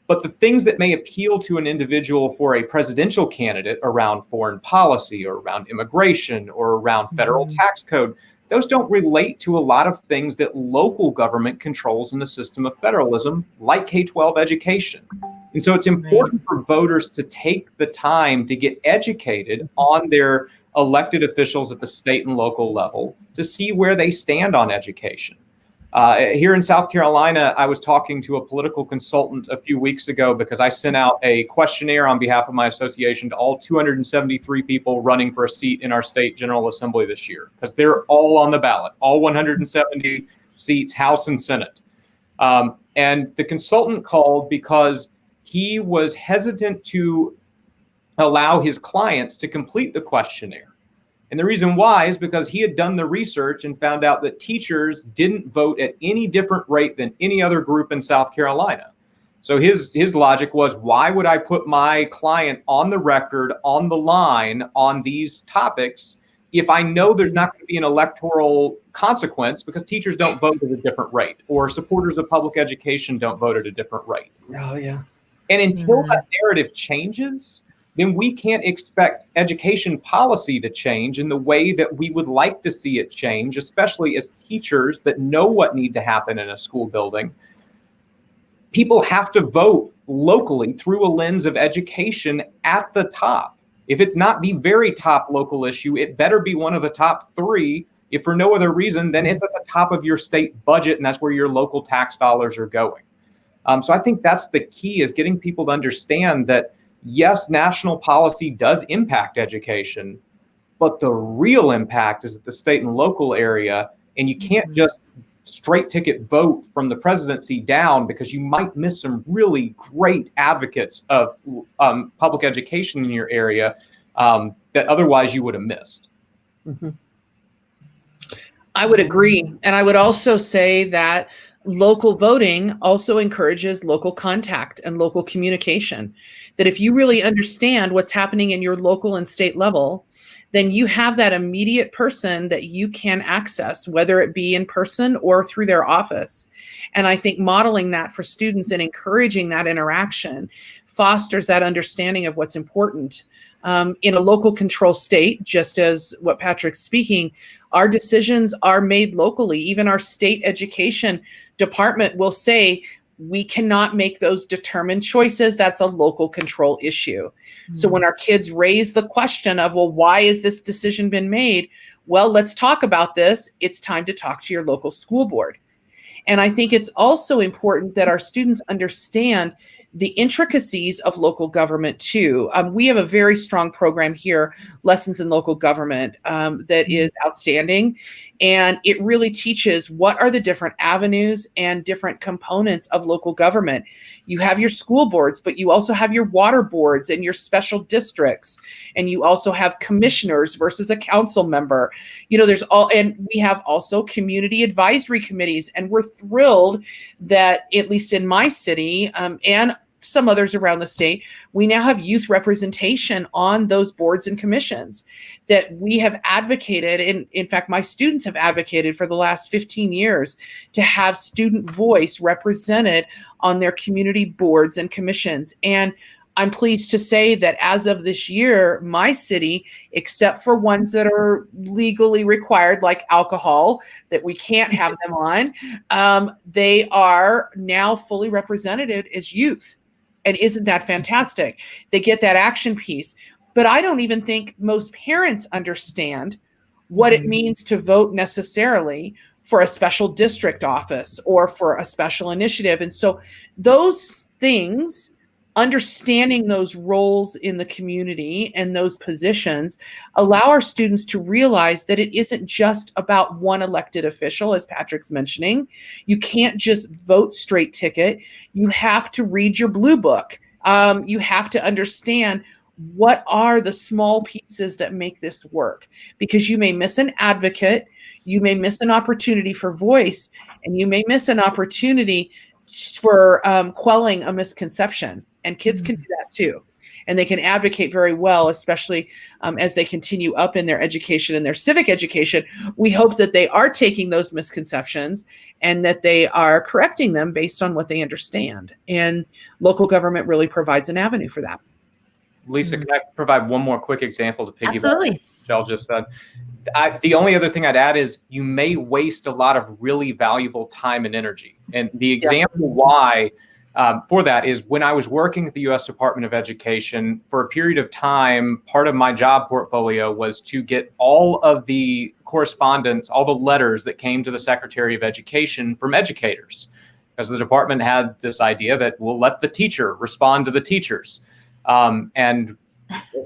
But the things that may appeal to an individual for a presidential candidate around foreign policy or around immigration or around federal tax code, those don't relate to a lot of things that local government controls in the system of federalism, like K-12 education. And so it's important for voters to take the time to get educated on their elected officials at the state and local level to see where they stand on education. Here in South Carolina, I was talking to a political consultant a few weeks ago because I sent out a questionnaire on behalf of my association to all 273 people running for a seat in our state General Assembly this year, because they're all on the ballot, all 170 seats, House and Senate. And the consultant called because he was hesitant to allow his clients to complete the questionnaire. And the reason why is because he had done the research and found out that teachers didn't vote at any different rate than any other group in South Carolina. So his logic was, why would I put my client on the record, on the line, on these topics if I know there's not going to be an electoral consequence, because teachers don't vote at a different rate, or supporters of public education don't vote at a different rate. Oh, yeah. And until that narrative changes, then we can't expect education policy to change in the way that we would like to see it change, especially as teachers that know what needs to happen in a school building. People have to vote locally through a lens of education at the top. If it's not the very top local issue, it better be one of the top 3. If for no other reason, then it's at the top of your state budget, and that's where your local tax dollars are going. So I think that's the key, is getting people to understand that yes, national policy does impact education, but the real impact is at the state and local area. And you can't just straight ticket vote from the presidency down, because you might miss some really great advocates of public education in your area that otherwise you would have missed. Mm-hmm. I would agree. And I would also say that local voting also encourages local contact and local communication. That if you really understand what's happening in your local and state level, then you have that immediate person that you can access, whether it be in person or through their office. And I think modeling that for students and encouraging that interaction fosters that understanding of what's important. In a local control state, just as what Patrick's speaking, our decisions are made locally. Even our state education department will say, we cannot make those determined choices. That's a local control issue. Mm-hmm. So when our kids raise the question of, well, why has this decision been made? Well, let's talk about this. It's time to talk to your local school board. And I think it's also important that our students understand the intricacies of local government too. We have a very strong program here, Lessons in Local Government, that is outstanding. And it really teaches what are the different avenues and different components of local government. You have your school boards, but you also have your water boards and your special districts. And you also have commissioners versus a council member. You know, and we have also community advisory committees. And we're thrilled that, at least in my city, and some others around the state, we now have youth representation on those boards and commissions that we have advocated. And in fact, my students have advocated for the last 15 years to have student voice represented on their community boards and commissions. And I'm pleased to say that as of this year, my city, except for ones that are legally required, like alcohol, that we can't have them on, they are now fully represented as youth. And isn't that fantastic? They get that action piece. But I don't even think most parents understand what it means to vote necessarily for a special district office or for a special initiative. And so those things, understanding those roles in the community and those positions, allow our students to realize that it isn't just about one elected official, as Patrick's mentioning. You can't just vote straight ticket. You have to read your blue book. You have to understand what are the small pieces that make this work, because you may miss an advocate, you may miss an opportunity for voice, and you may miss an opportunity for quelling a misconception. And kids can do that too. And they can advocate very well, especially as they continue up in their education and their civic education. We hope that they are taking those misconceptions and that they are correcting them based on what they understand. And local government really provides an avenue for that. Lisa, can I provide one more quick example to piggyback Absolutely. what Michelle just said? The only other thing I'd add is you may waste a lot of really valuable time and energy. And the example why for that is when I was working at the U.S. Department of Education for a period of time, part of my job portfolio was to get all of the correspondence, all the letters that came to the Secretary of Education from educators, because the department had this idea that we'll let the teacher respond to the teachers. And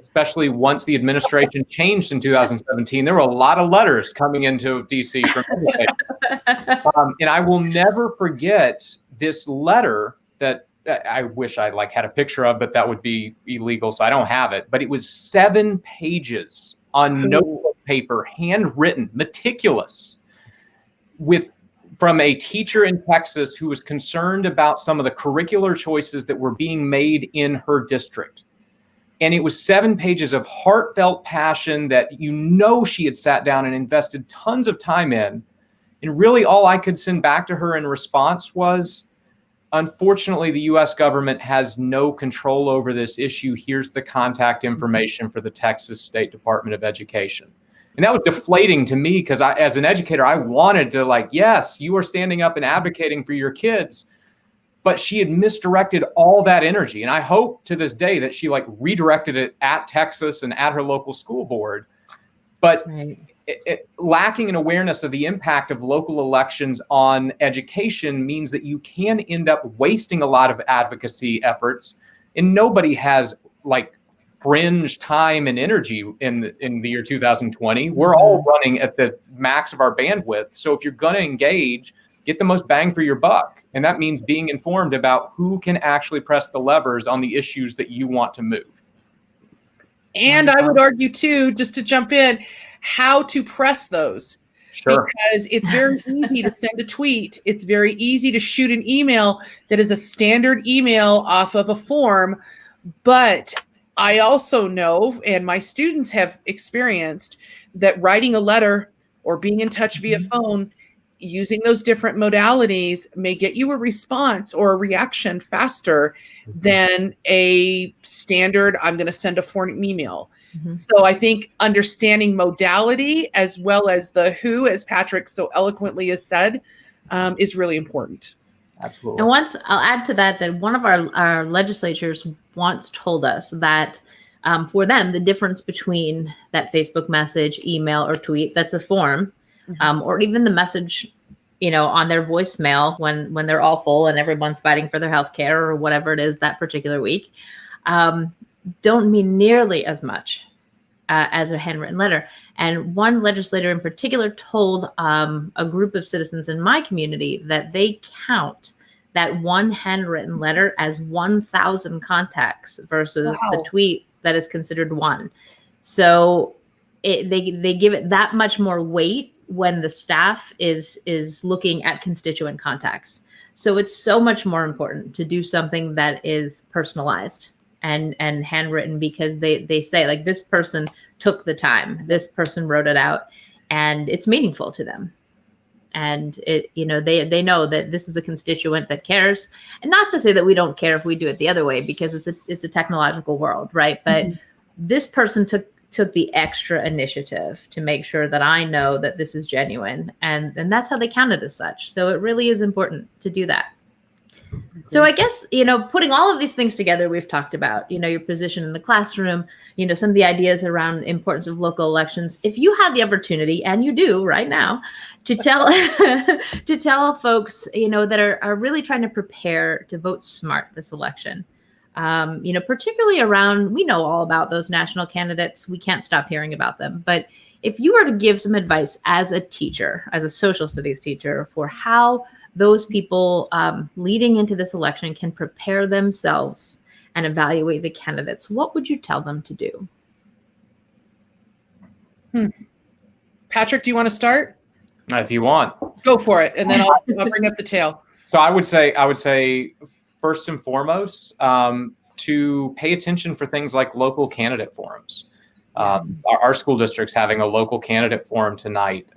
especially once the administration changed in 2017, there were a lot of letters coming into DC from educators. And I will never forget this letter that I wish I had a picture of, but that would be illegal, so I don't have it. But it was 7 pages on notebook paper, handwritten, meticulous, from a teacher in Texas who was concerned about some of the curricular choices that were being made in her district. And it was 7 pages of heartfelt passion that she had sat down and invested tons of time in. And really all I could send back to her in response was, unfortunately, the U.S. government has no control over this issue. Here's the contact information for the Texas State Department of Education. And that was deflating to me, because as an educator, I wanted to yes, you are standing up and advocating for your kids. But she had misdirected all that energy. And I hope to this day that she redirected it at Texas and at her local school board. But lacking an awareness of the impact of local elections on education means that you can end up wasting a lot of advocacy efforts. And nobody has like fringe time and energy in the year 2020. We're all running at the max of our bandwidth. So if you're going to engage, get the most bang for your buck. And that means being informed about who can actually press the levers on the issues that you want to move. And I would argue too, just to jump in, how to press those. Sure. Because it's very easy to send a tweet. It's very easy to shoot an email that is a standard email off of a form. But I also know, and my students have experienced, that writing a letter or being in touch via phone, using those different modalities may get you a response or a reaction faster than a standard, I'm going to send a form email. So I think understanding modality as well as the who, as Patrick so eloquently has said, is really important. Absolutely. And once I'll add to that, that one of our legislatures once told us that for them, the difference between that Facebook message, email, or tweet that's a form, or even the message, on their voicemail when they're all full and everyone's fighting for their health care or whatever it is that particular week, don't mean nearly as much as a handwritten letter. And one legislator in particular told a group of citizens in my community that they count that one handwritten letter as 1,000 contacts versus the tweet that is considered one. So they give it that much more weight when the staff is looking at constituent contacts. So it's so much more important to do something that is personalized and handwritten, because they say, like, this person took the time, this person wrote it out, and it's meaningful to them. And they know that this is a constituent that cares. And not to say that we don't care if we do it the other way, because it's a technological world, right? But this person took the extra initiative to make sure that I know that this is genuine, and that's how they count it as such. So it really is important to do that. So I guess, putting all of these things together, we've talked about, your position in the classroom, some of the ideas around importance of local elections. If you have the opportunity, and you do right now, to tell folks, that are really trying to prepare to vote smart this election, particularly around, we know all about those national candidates. We can't stop hearing about them. But if you were to give some advice as a teacher, as a social studies teacher, for how those people leading into this election can prepare themselves and evaluate the candidates, what would you tell them to do? Patrick, do you want to start? If you want. Go for it, and then I'll bring up the tail. So I would say first and foremost, to pay attention for things like local candidate forums. Our school district's having a local candidate forum tonight.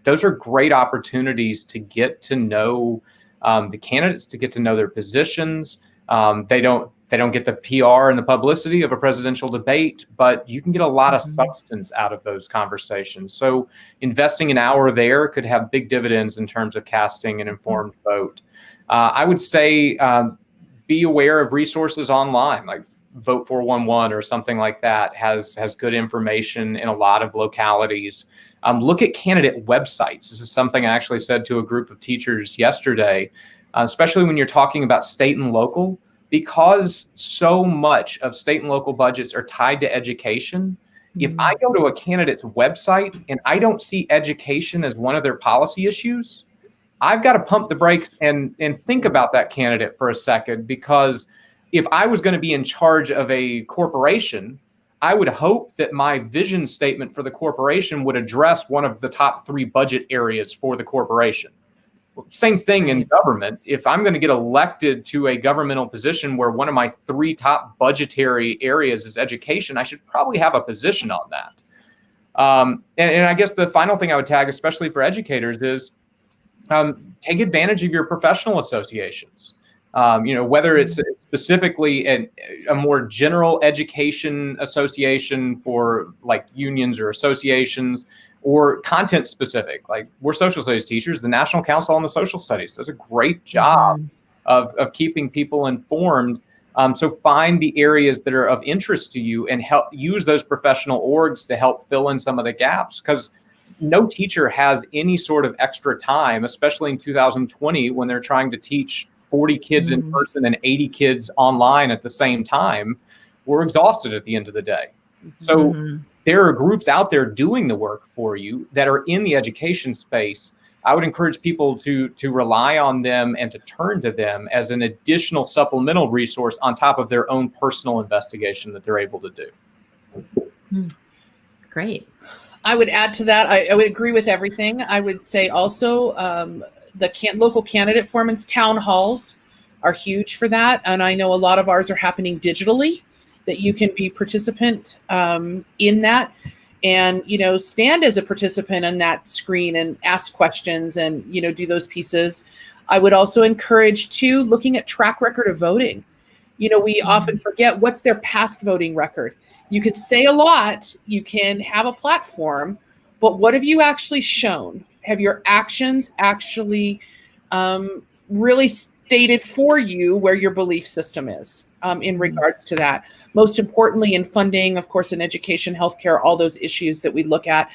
Those are great opportunities to get to know the candidates, to get to know their positions. They don't get the PR and the publicity of a presidential debate, but you can get a lot of substance out of those conversations. So investing an hour there could have big dividends in terms of casting an informed vote. I would say be aware of resources online, like Vote 411 or something like that has good information in a lot of localities. Look at candidate websites. This is something I actually said to a group of teachers yesterday, especially when you're talking about state and local, because so much of state and local budgets are tied to education. If I go to a candidate's website and I don't see education as one of their policy issues, I've got to pump the brakes and think about that candidate for a second, because if I was going to be in charge of a corporation, I would hope that my vision statement for the corporation would address one of the top 3 budget areas for the corporation. Same thing in government. If I'm going to get elected to a governmental position where one of my 3 top budgetary areas is education, I should probably have a position on that. And I guess the final thing I would tag, especially for educators, is take advantage of your professional associations. Whether it's specifically a more general education association for like unions or associations, or content specific, like we're social studies teachers. The National Council on the Social Studies does a great job of keeping people informed. So find the areas that are of interest to you and help use those professional orgs to help fill in some of the gaps, because no teacher has any sort of extra time, especially in 2020 when they're trying to teach 40 kids in person and 80 kids online at the same time. we're exhausted at the end of the day. So there are groups out there doing the work for you that are in the education space. I would encourage people to rely on them and to turn to them as an additional supplemental resource on top of their own personal investigation that they're able to do. Great. I would add to that. I would agree with everything. I would say also the local candidate forums, town halls are huge for that. And I know a lot of ours are happening digitally, that you can be participant in that and, stand as a participant on that screen and ask questions and, do those pieces. I would also encourage too, looking at track record of voting. We often forget what's their past voting record. You can say a lot, you can have a platform, but what have you actually shown? Have your actions actually really stated for you where your belief system is in regards to that? Most importantly, in funding, of course, in education, healthcare, all those issues that we look at.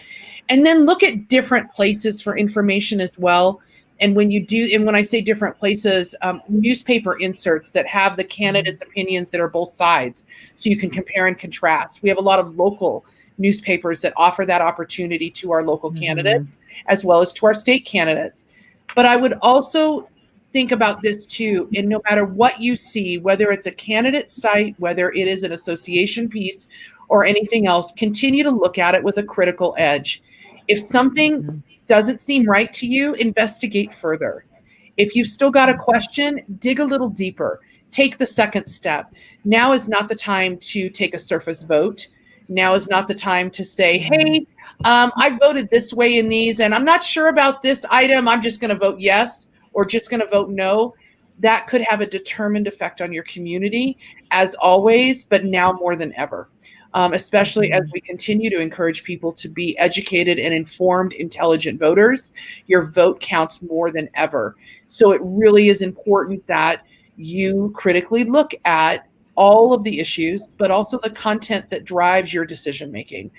And then look at different places for information as well. And when I say different places, newspaper inserts that have the candidates' opinions that are both sides, so you can compare and contrast. We have a lot of local newspapers that offer that opportunity to our local candidates, as well as to our state candidates. But I would also think about this too, and no matter what you see, whether it's a candidate site, whether it is an association piece or anything else, continue to look at it with a critical edge. If something doesn't seem right to you, investigate further. If you've still got a question, dig a little deeper. Take the second step. Now is not the time to take a surface vote. Now is not the time to say, hey, I voted this way in these, and I'm not sure about this item. I'm just going to vote yes, or just going to vote no. That could have a determined effect on your community, as always, but now more than ever. Especially as we continue to encourage people to be educated and informed, intelligent voters. Your vote counts more than ever. So it really is important that you critically look at all of the issues, but also the content that drives your decision making.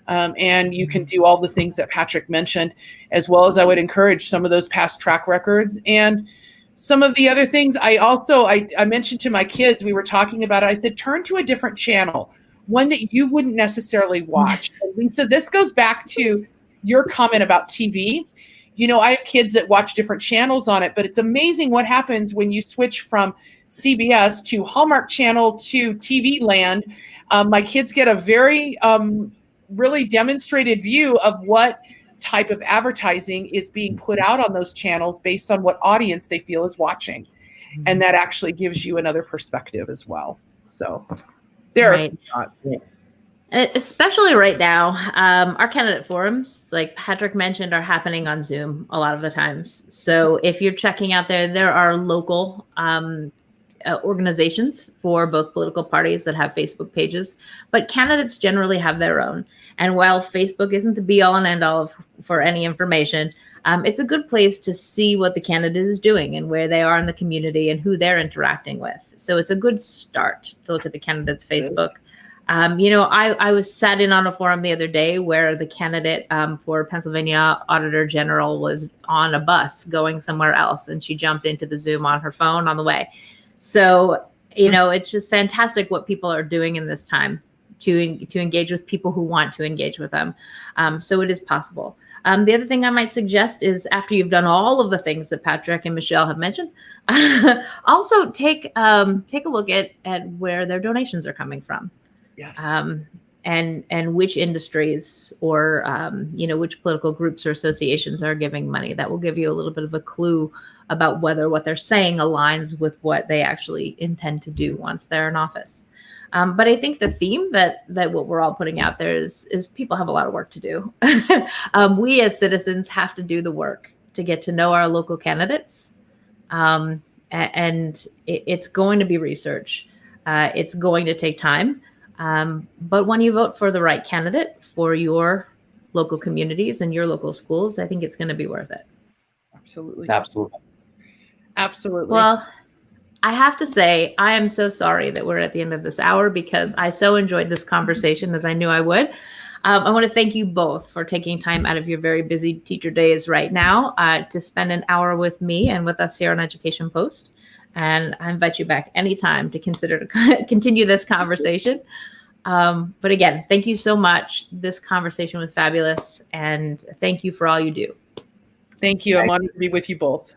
And you can do all the things that Patrick mentioned, as well as I would encourage some of those past track records and some of the other things. I mentioned to my kids, we were talking about it. I said, turn to a different channel, one that you wouldn't necessarily watch. And Lisa, this goes back to your comment about TV. I have kids that watch different channels on it, but it's amazing what happens when you switch from CBS to Hallmark Channel to TV Land. My kids get a very really demonstrated view of what type of advertising is being put out on those channels based on what audience they feel is watching. And that actually gives you another perspective as well. So there are some thoughts. Especially right now, our candidate forums, like Patrick mentioned, are happening on Zoom a lot of the times. So if you're checking out there are local organizations for both political parties that have Facebook pages, but candidates generally have their own. And while Facebook isn't the be all and end all for any information, it's a good place to see what the candidate is doing and where they are in the community and who they're interacting with. So it's a good start to look at the candidate's Facebook. I was sat in on a forum the other day where the candidate for Pennsylvania Auditor General was on a bus going somewhere else, and she jumped into the Zoom on her phone on the way. So, it's just fantastic what people are doing in this time to engage with people who want to engage with them. So it is possible. The other thing I might suggest is, after you've done all of the things that Patrick and Michelle have mentioned, also take a look at where their donations are coming from. Yes. And which industries or which political groups or associations are giving money. That will give you a little bit of a clue about whether what they're saying aligns with what they actually intend to do once they're in office. But I think the theme that what we're all putting out there is people have a lot of work to do. We as citizens have to do the work to get to know our local candidates. And it's going to be research. It's going to take time. But when you vote for the right candidate for your local communities and your local schools, I think it's going to be worth it. Absolutely. Well, I have to say, I am so sorry that we're at the end of this hour, because I so enjoyed this conversation, as I knew I would. I want to thank you both for taking time out of your very busy teacher days right now to spend an hour with me and with us here on Education Post. And I invite you back anytime to consider to continue this conversation. But again, thank you so much. This conversation was fabulous. And thank you for all you do. Thank you. I'm honored to be with you both.